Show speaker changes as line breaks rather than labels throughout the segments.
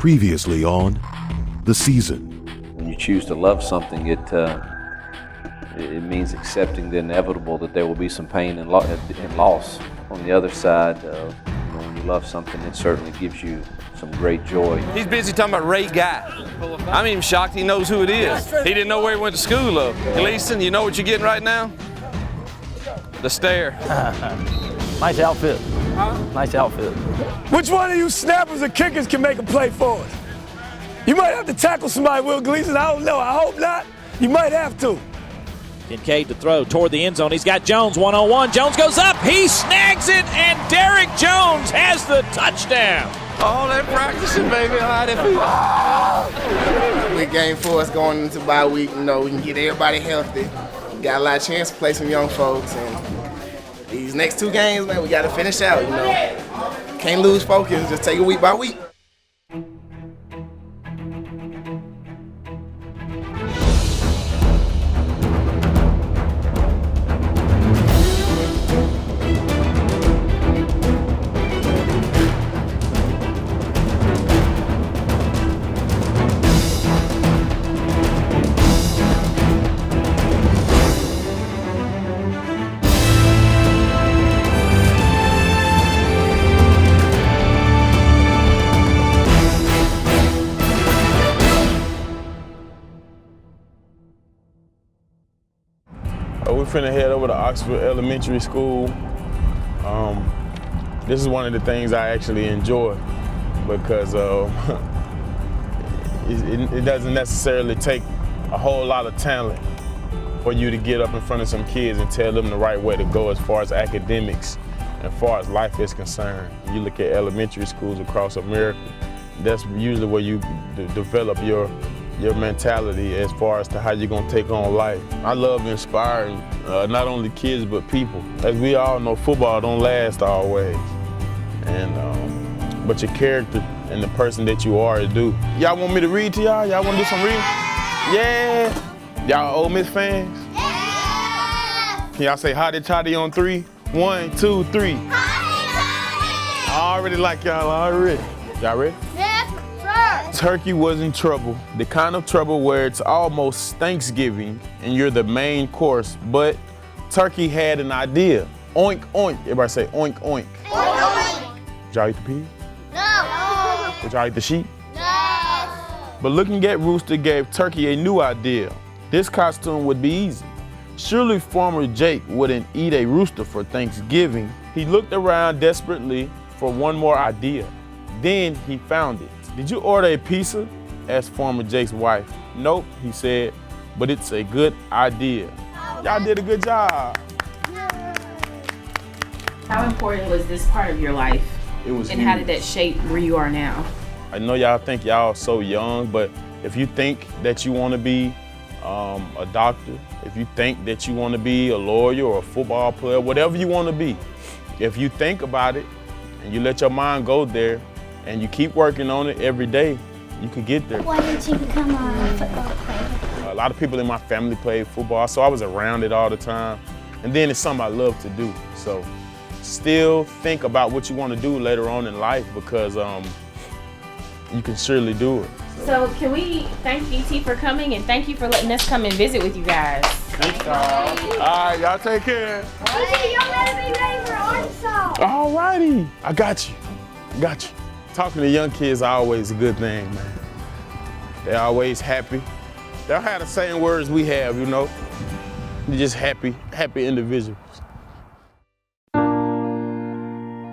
Previously on The Season.
When you choose to love something, it means accepting the inevitable that there will be some pain and loss. On the other side, when you love something, it certainly gives you some great joy.
He's busy talking about Ray Guy. I'm even shocked he knows who it is. He didn't know where he went to school of. Gleason, you know what you're getting right now? The stare.
Nice outfit. Nice outfit.
Which one of you snappers or kickers can make a play for us? You might have to tackle somebody, Will Gleason. I don't know. I hope not. You might have to.
Kincaid to throw toward the end zone. He's got Jones one-on-one. Jones goes up. He snags it, and Derek Jones has the touchdown.
Oh, they're practicing, baby.
Big game for us going into bye week. You know, we can get everybody healthy. We got a lot of chance to play some young folks, and these next two games, man, we got to finish out. You know, can't lose focus. Just take it week by week.
We're finna head over to Oxford Elementary School. This is one of the things I actually enjoy because it doesn't necessarily take a whole lot of talent for you to get up in front of some kids and tell them the right way to go as far as academics and as far as life is concerned. You look at elementary schools across America, that's usually where you develop your mentality as far as to how you're gonna take on life. I love inspiring not only kids but people. As we all know, football don't last always, and but your character and the person that you are do. Y'all want me to read to y'all? Y'all want to do some reading? Yeah. Y'all Ole Miss fans? Yeah. Can y'all say hotty toddy on 3? 1, 2, 3. Hotty toddy. I already like y'all already. Y'all ready? Turkey was in trouble, the kind of trouble where it's almost Thanksgiving and you're the main course, but Turkey had an idea. Oink, oink. Everybody say oink, oink. Oink, oink. Did y'all eat the pig? No. Did y'all eat the sheep? No. But looking at Rooster gave Turkey a new idea. This costume would be easy. Surely Farmer Jake wouldn't eat a rooster for Thanksgiving. He looked around desperately for one more idea. Then he found it. Did you order a pizza? Asked Farmer Jake's wife. Nope, he said, but it's a good idea. Y'all did a good job.
How important was this part of your life?
It was
And
huge.
how did that shape where you are now?
I know y'all think y'all so young, but if you think that you want to be a doctor, if you think that you want to be a lawyer or a football player, whatever you want to be, if you think about it and you let your mind go there, and you keep working on it every day, you could get there.
Why did you become a football player?
A lot of people in my family played football, so I was around it all the time. And then it's something I love to do. So still think about what you want to do later on in life because you can surely do it.
So can we thank DT for coming and thank you for letting us come and visit with you guys.
Thanks, y'all. All right, y'all take care.
DT, y'all better be ready for Arkansas.
All righty, I got you. Talking to young kids is always a good thing, man. They're always happy. They don't have the same words we have, you know. They're just happy individuals.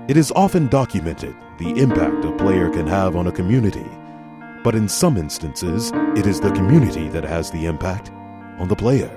It is often documented the impact a player can have on a community, but in some instances, it is the community that has the impact on the player.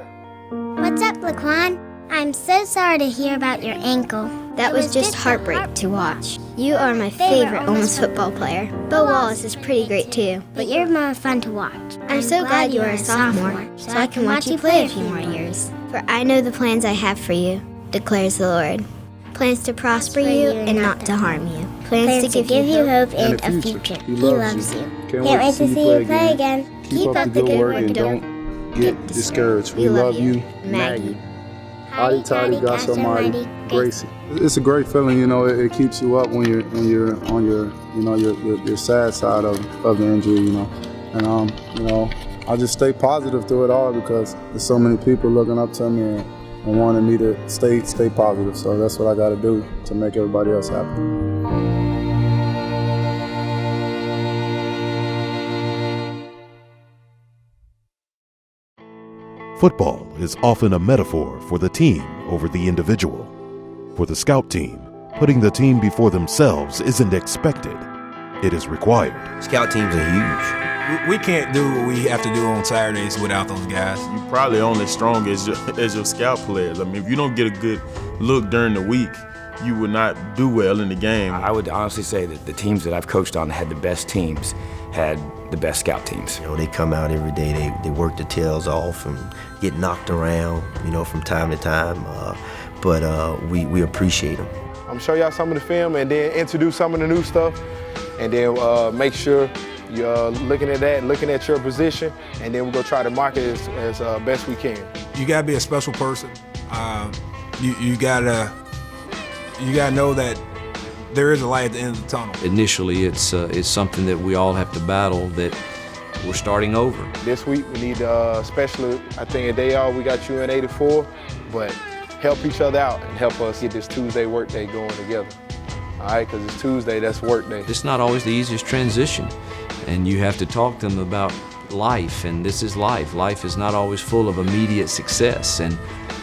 What's up, Laquan? I'm so sorry to hear about your ankle.
That was just heartbreak to watch. You are my favorite Ole Miss football player. Bo Wallace is pretty great too.
But you're more fun to watch.
I'm so glad you are a sophomore, so I can watch you play a few more years. For I know the plans I have for you, declares the Lord. Plans to prosper you and not to harm you. Plans to give you hope
and a future. He loves you. Can't wait to see you play again.
Keep up the good work and don't
get discouraged. We love you, Maggie. Hotty toddy, gosh almighty,
Gracie. It's a great feeling, you know. It keeps you up when you're on your sad side of the injury, you know. And you know, I just stay positive through it all because there's so many people looking up to me and wanting me to stay positive. So that's what I got to do to make everybody else happy.
Football is often a metaphor for the team over the individual. For the scout team, putting the team before themselves isn't expected. It is required.
Scout teams are huge.
We can't do what we have to do on Saturdays without those guys.
You're probably only strong as your scout players. I mean, if you don't get a good look during the week, you would not do well in the game.
I would honestly say that the teams that I've coached on had the best teams, had the best scout teams.
You know, they come out every day, they work their tails off and get knocked around, you know, from time to time, but we appreciate them.
I'm show y'all some of the film and then introduce some of the new stuff, and then make sure you're looking at that, looking at your position, and then we're gonna try to market it as best we can.
You gotta be a special person. You gotta know that there is a light at the end of the tunnel.
Initially, it's something that we all have to battle, that we're starting over.
This week we need especially, I think a day off, we got you in 84, but help each other out and help us get this Tuesday work day going together. All right, because it's Tuesday, that's work day.
It's not always the easiest transition, and you have to talk to them about life, and this is life. Life is not always full of immediate success, and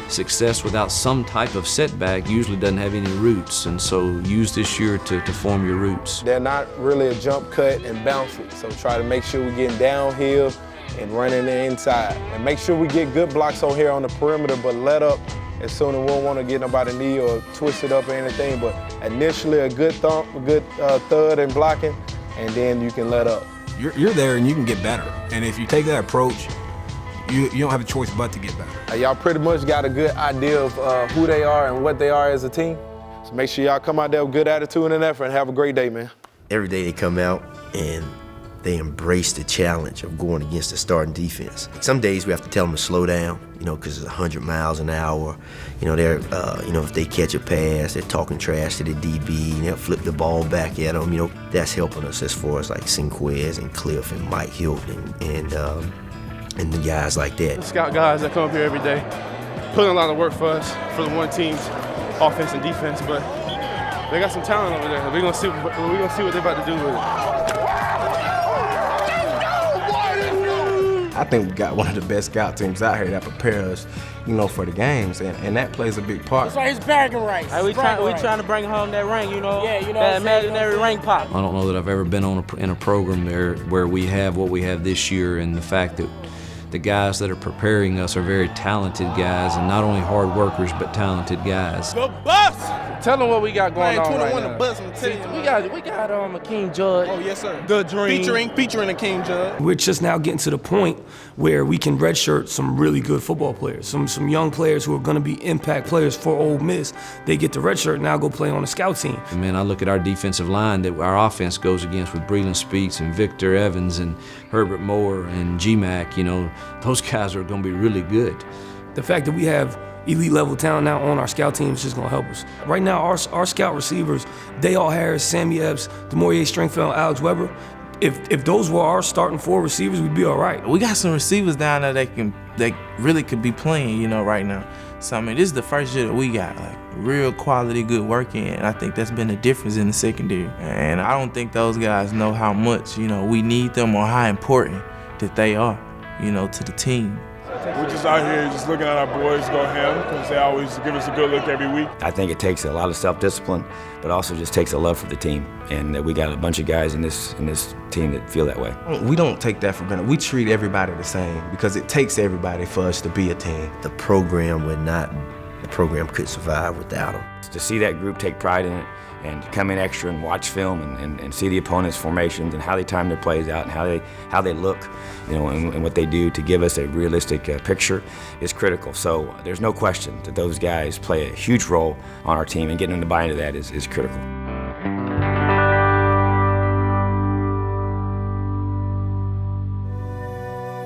success without some type of setback usually doesn't have any roots, and so use this year to form your roots.
They're not really a jump cut and bounce it, so try to make sure we're getting downhill and running the inside. And make sure we get good blocks on here on the perimeter, but let up as soon as we don't want to get nobody knee or twist it up or anything, but initially a good thump, a good thud and blocking, and then you can let up.
You're there and you can get better, and if you take that approach, you don't have a choice but to get better.
Y'all pretty much got a good idea of who they are and what they are as a team. So make sure y'all come out there with good attitude and effort and have a great day, man.
Every day they come out and they embrace the challenge of going against the starting defense. Some days we have to tell them to slow down, you know, because it's 100 miles an hour. You know, they're, you know, if they catch a pass, they're talking trash to the DB and they'll flip the ball back at them. You know, that's helping us as far as like Sinquez and Cliff and Mike Hilton and the guys like that.
The scout guys that come up here every day, putting a lot of work for us, for the one team's offense and defense, but they got some talent over there. We're gonna see what they're about to do with it.
I think we got one of the best scout teams out here that prepare us, you know, for the games, and that plays a big part.
That's why he's bragging rights.
Hey, we trying to bring home that ring, you know?
Yeah, you know,
that imaginary ring pop.
I don't know that I've ever been in a program there where we have what we have this year, and the fact that the guys that are preparing us are very talented guys, and not only hard workers, but talented guys.
The bus!
Tell them what we got going on right now.
The bus, I'm telling you.
We got Akeem Judd.
Oh, yes, sir.
The Dream.
Featuring Akeem Judd.
We're just now getting to the point where we can redshirt some really good football players, some young players who are going to be impact players for Ole Miss. They get the redshirt and now go play on the scout team.
And man, I look at our defensive line that our offense goes against with Breland Speaks and Victor Evans and Herbert Moore and G-Mac. You know, those guys are going to be really good.
The fact that we have elite level talent now on our scout team is just gonna help us. Right now, our scout receivers, Dale Harris, Sammy Epps, Demorier Stringfield, Alex Weber, if those were our starting four receivers, we'd be all right.
We got some receivers down there that really could be playing, you know, right now. So, I mean, this is the first year that we got, like, real quality, good work in, and I think that's been the difference in the secondary. And I don't think those guys know how much, you know, we need them or how important that they are, you know, to the team.
We're just out here just looking at our boys go ham because they always give us a good look every week.
I think it takes a lot of self-discipline, but also just takes a love for the team, and that we got a bunch of guys in this team that feel that way.
We don't take that for granted. We treat everybody the same because it takes everybody for us to be a team.
The program could survive without them.
To see that group take pride in it and come in extra and watch film and see the opponent's formations and how they time their plays out and how they look, you know, and what they do to give us a realistic picture is critical. So there's no question that those guys play a huge role on our team, and getting them to buy into that is critical.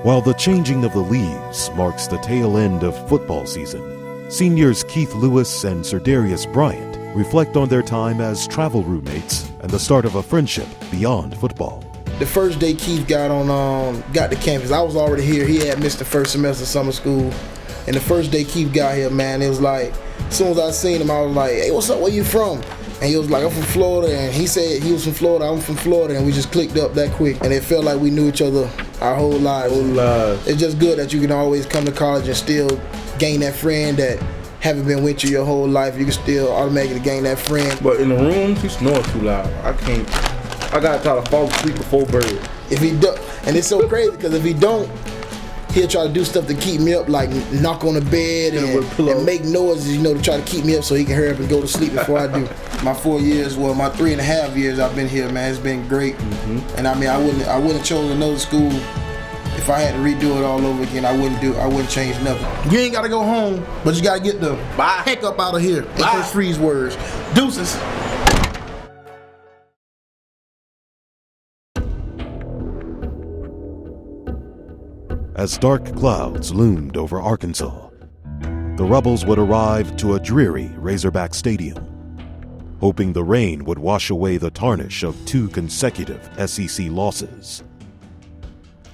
While the changing of the leaves marks the tail end of football season, Seniors Keith Lewis and Serdarius Bryant reflect on their time as travel roommates and the start of a friendship beyond football.
The first day Keith got to campus, I was already here. He had missed the first semester of summer school. And the first day Keith got here, man, it was like, as soon as I seen him, I was like, hey, what's up, where you from? And he was like, I'm from Florida. And he said he was from Florida, I'm from Florida. And we just clicked up that quick. And it felt like we knew each other our whole lives. It's just good that you can always come to college and still gain that friend that haven't been with you your whole life. You can still automatically gain that friend.
But in the room, he snoring too loud. I gotta try to fall asleep before bed.
If he do, and it's so crazy because if he don't, he'll try to do stuff to keep me up, like knock on the bed and make noises, to try to keep me up so he can hurry up and go to sleep before I do. My 4 years, well, my 3.5 years I've been here, man, it's been great. And I mean, I wouldn't have chosen another school if I had to redo it all over again. I wouldn't change nothing. You ain't gotta go home, but you gotta get the heck up out of here. In Coach Free's words. Deuces.
As dark clouds loomed over Arkansas, the Rebels would arrive to a dreary Razorback Stadium, hoping the rain would wash away the tarnish of 2 consecutive SEC losses.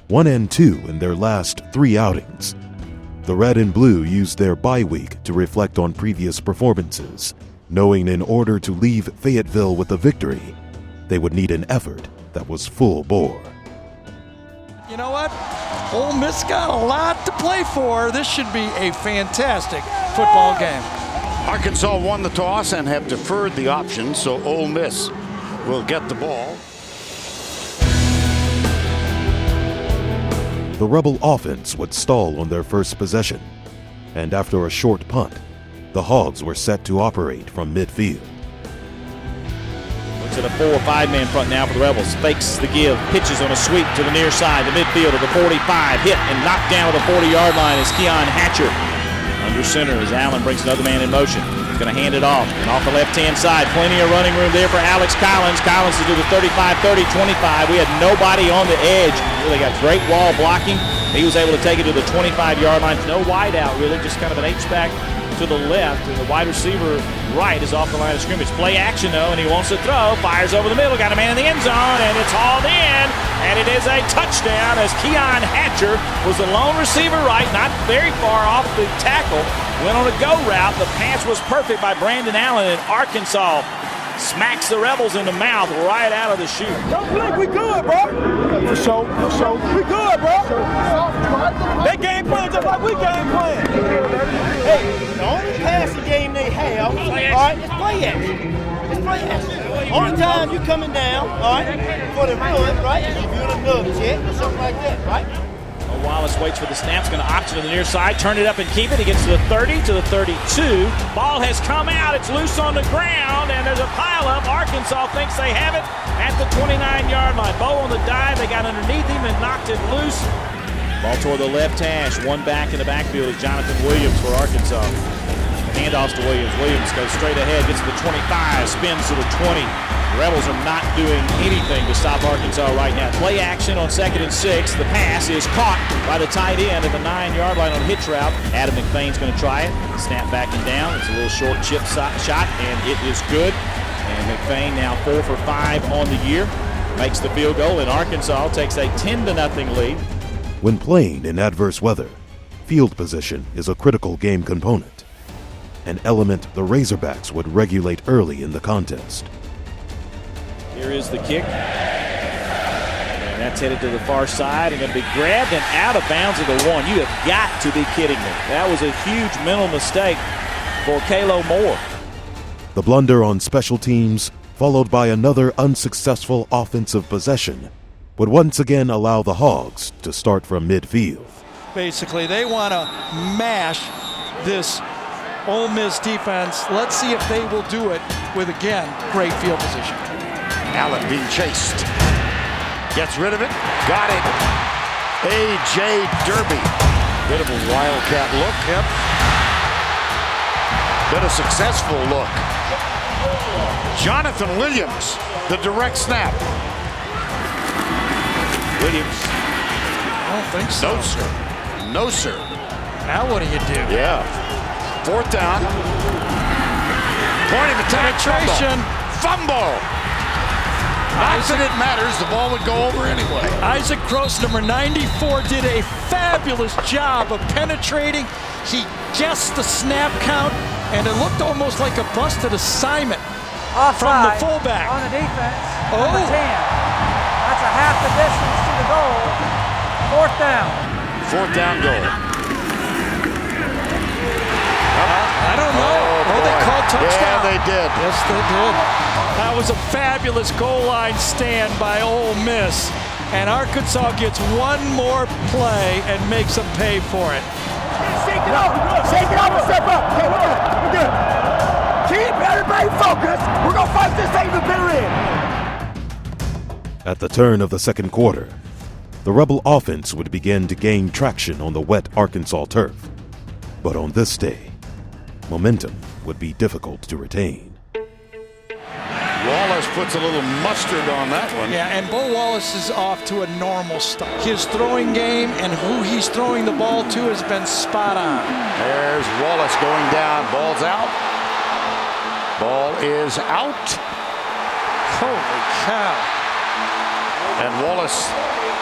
1-2 in their last 3 outings, the Red and Blue used their bye week to reflect on previous performances, knowing in order to leave Fayetteville with a victory, they would need an effort that was full bore.
You know what? Ole Miss got a lot to play for. This should be a fantastic football game.
Arkansas won the toss and have deferred the option, so Ole Miss will get the ball.
The Rebel offense would stall on their first possession, and after a short punt, the Hogs were set to operate from midfield.
Looks at a 4 or 5 man front now for the Rebels. Fakes the give, pitches on a sweep to the near side, the midfield of the 45. Hit and knocked down at the 40-yard line is Keon Hatcher. Under center as Allen brings another man in motion. Going to hand it off. And off the left-hand side, plenty of running room there for Alex Collins. Collins is to the 35, 30, 25. We had nobody on the edge. Really got great wall blocking. He was able to take it to the 25-yard line. No wide out, really, just kind of an H-back to the left. And the wide receiver right is off the line of scrimmage. Play action, though, and he wants to throw. Fires over the middle. Got a man in the end zone, and it's hauled in. And it is a touchdown as Keon Hatcher was the lone receiver right, not very far off the tackle. Went on a go route. The pass was perfect by Brandon Allen, and Arkansas smacks the Rebels in the mouth right out of the chute.
Don't blink, we good, bro. For sure. We good, bro. They game plan just like we game plan. Hey, the only passing game they have, all right, is play action. It's play action. Only time you coming down, all right, for the run, right, is if you're in a nub check or something like that, right?
Wallace waits for the snap, going to option to the near side, turn it up and keep it. He gets to the 30, to the 32. Ball has come out, it's loose on the ground, and there's a pileup. Arkansas thinks they have it at the 29-yard line. Bo on the dive, they got underneath him and knocked it loose. Ball toward the left hash, one back in the backfield is Jonathan Williams for Arkansas. Handoffs to Williams. Williams goes straight ahead, gets to the 25, spins to the 20. The Rebels are not doing anything to stop Arkansas right now. Play action on 2nd and 6. The pass is caught by the tight end at the 9-yard line on hitch route. Adam McFain's going to try it. Snap back and down. It's a little short chip shot, and it is good. And McFain now 4 for 5 on the year. Makes the field goal, and Arkansas takes a 10-0 lead.
When playing in adverse weather, field position is a critical game component, an element the Razorbacks would regulate early in the contest.
Here is the kick. And that's headed to the far side and going to be grabbed and out of bounds at the 1. You have got to be kidding me. That was a huge mental mistake for Kalo Moore.
The blunder on special teams, followed by another unsuccessful offensive possession, would once again allow the Hogs to start from midfield.
Basically, they want to mash this Ole Miss defense. Let's see if they will do it with, again, great field position.
Allen being chased. Gets rid of it. Got it. A.J. Derby. Bit of a wildcat look. Yep. Bit of successful look. Jonathan Williams, the direct snap. Williams.
I don't think so.
No, sir. No, sir.
Now what do you do?
Yeah. 4th down. Point of attack.
Penetration.
Fumble. Not that it matters. The ball would go over anyway.
Isaac Gross, number 94, did a fabulous job of penetrating. He guessed the snap count, and it looked almost like a busted assignment from the fullback.
On the defense,
number
10. That's a half the distance to the goal. 4th down.
4th down goal.
I don't know. They called touchdown.
Yeah, they did.
Yes, they did. That was a fabulous goal line stand by Ole Miss. And Arkansas gets one more play and makes them pay for it.
Shake it up. Shake it up and step up. Okay, we're good. We're good. Keep everybody focused. We're going to fight this thing to the bitter end.
At the turn of the second quarter, the Rebel offense would begin to gain traction on the wet Arkansas turf. But on this day, momentum would be difficult to retain.
Wallace puts a little mustard on that one.
Yeah, and Bo Wallace is off to a normal start. His throwing game and who he's throwing the ball to has been spot on.
There's Wallace going down. Ball's out. Ball is out.
Holy cow.
And Wallace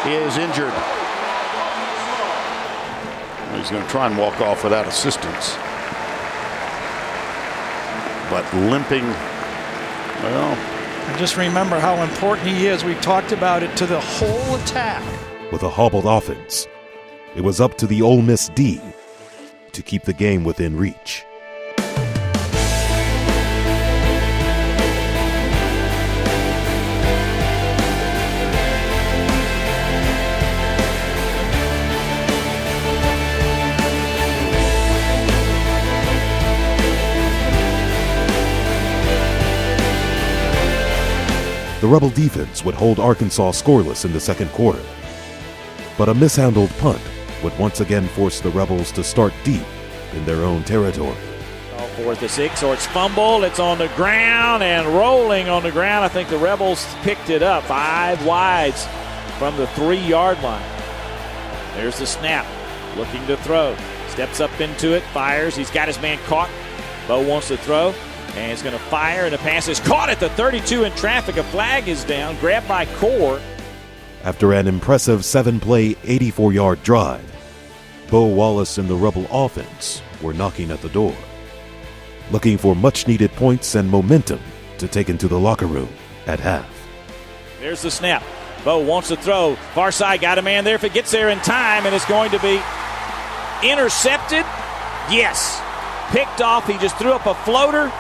is injured. He's going to try and walk off without assistance. But limping, well.
And just remember how important he is. We talked about it to the whole attack.
With a hobbled offense, it was up to the Ole Miss D to keep the game within reach. The Rebel defense would hold Arkansas scoreless in the second quarter. But a mishandled punt would once again force the Rebels to start deep in their own territory.
4th and 6, so it's fumble, it's on the ground and rolling on the ground. I think the Rebels picked it up 5 wides from the 3-yard line. There's the snap, looking to throw. Steps up into it, fires, he's got his man caught. Bo wants to throw. And he's going to fire, and the pass is caught at the 32 in traffic. A flag is down, grabbed by Core.
After an impressive 7-play, 84-yard drive, Bo Wallace and the Rebel offense were knocking at the door, looking for much-needed points and momentum to take into the locker room at half.
There's the snap. Bo wants to throw. Far side, got a man there if it gets there in time, and it's going to be intercepted. Yes. Picked off. He just threw up a floater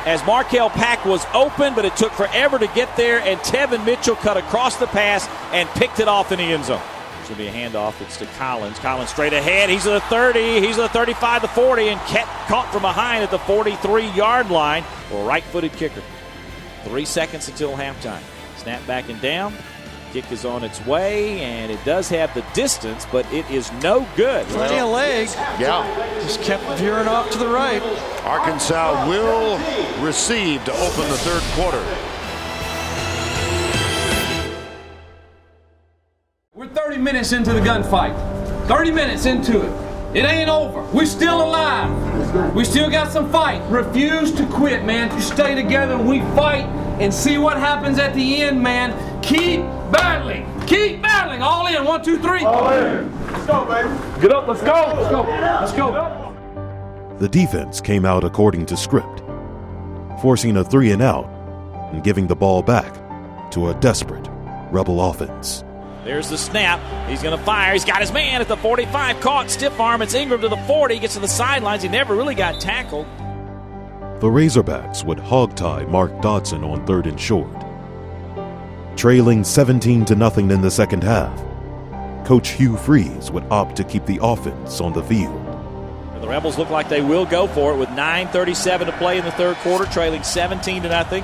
as Markel Pack was open, but it took forever to get there, and Tevin Mitchell cut across the pass and picked it off in the end zone. This will be a handoff. It's to Collins. Collins straight ahead. He's at the 30. He's at the 35, the 40, and caught from behind at the 43-yard line. A right-footed kicker. 3 seconds until halftime. Snap back and down. Kick is on its way, and it does have the distance, but it is no good.
Plenty of leg.
Yeah.
Just kept veering off to the right.
Arkansas will receive to open the third quarter.
We're 30 minutes into the gunfight. 30 minutes into it. It ain't over. We're still alive. We still got some fight. Refuse to quit, man. You stay together and we fight and see what happens at the end, man. Keep battling. Keep battling. All in. 1, 2, 3.
All in. Let's go, baby. Get up. Let's go. Let's go. Let's go.
The defense came out according to script, forcing a 3-and-out and giving the ball back to a desperate Rebel offense.
There's the snap. He's going to fire. He's got his man at the 45. Caught. Stiff arm. It's Ingram to the 40. Gets to the sidelines. He never really got tackled.
The Razorbacks would hog-tie Mark Dodson on 3rd and short. Trailing 17-0 in the second half, Coach Hugh Freeze would opt to keep the offense on the field.
The Rebels look like they will go for it with 9:37 to play in the third quarter, trailing 17-0.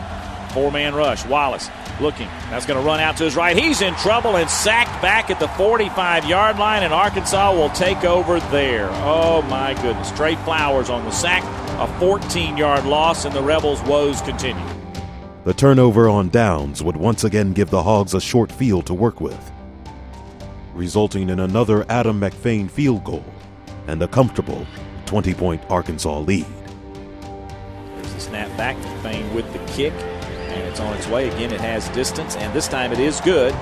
4-man rush. Wallace looking. That's going to run out to his right. He's in trouble and sacked back at the 45-yard line, and Arkansas will take over there. Oh, my goodness. Trey Flowers on the sack. A 14-yard loss, and the Rebels' woes continue.
The turnover on downs would once again give the Hogs a short field to work with, resulting in another Adam McFain field goal and a comfortable 20-point Arkansas lead.
There's the snap back to Fain with the kick, and it's on its way. Again, it has distance, and this time it is good.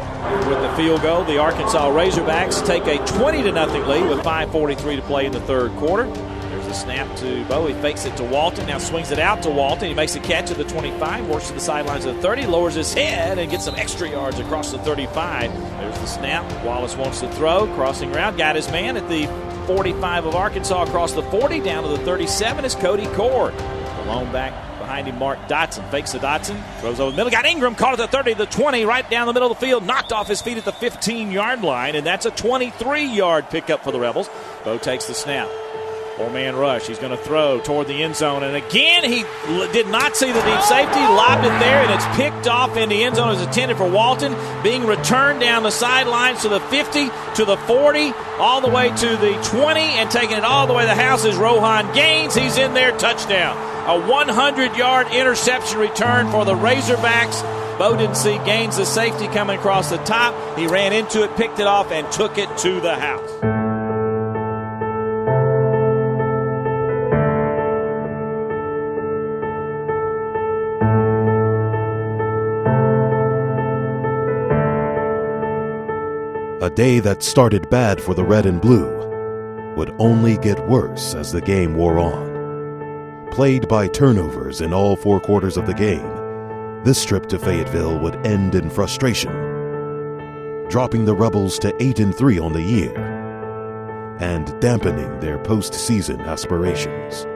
With the field goal, the Arkansas Razorbacks take a 20-0 lead with 5:43 to play in the third quarter. There's a snap to Bo. He fakes it to Walton, now swings it out to Walton. He makes a catch at the 25, works to the sidelines of the 30, lowers his head, and gets some extra yards across the 35. There's the snap. Wallace wants to throw, crossing route, got his man at the 45 of Arkansas across the 40, down to the 37 is Cody Cord. The lone back behind him, Mark Dotson. Fakes to Dotson, throws over the middle, got Ingram, caught at the 30, the 20, right down the middle of the field, knocked off his feet at the 15-yard line, and that's a 23-yard pickup for the Rebels. Bo takes the snap. Four-man rush. He's going to throw toward the end zone, and again, he did not see the deep safety, lobbed it there, and it's picked off in the end zone as intended for Walton, being returned down the sidelines to the 50, to the 40, all the way to the 20, and taking it all the way to the house is Rohan Gaines. He's in there, touchdown. A 100-yard interception return for the Razorbacks. Bo didn't see Gaines, the safety, coming across the top. He ran into it, picked it off, and took it to the house.
A day that started bad for the red and blue would only get worse as the game wore on. Plagued by turnovers in all 4 quarters of the game, this trip to Fayetteville would end in frustration, dropping the Rebels to 8-3 on the year and dampening their postseason aspirations.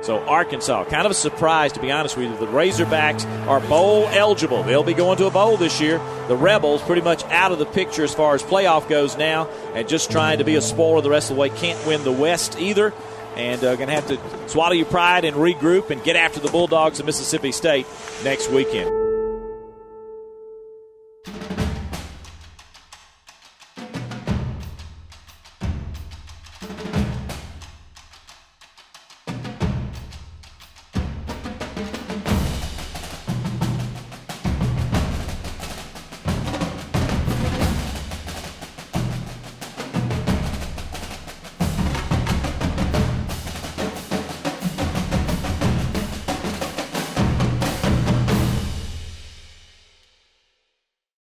So Arkansas, kind of a surprise, to be honest with you. The Razorbacks are bowl eligible. They'll be going to a bowl this year. The Rebels pretty much out of the picture as far as playoff goes now, and just trying to be a spoiler the rest of the way. Can't win the West either, and going to have to swallow your pride and regroup and get after the Bulldogs of Mississippi State next weekend.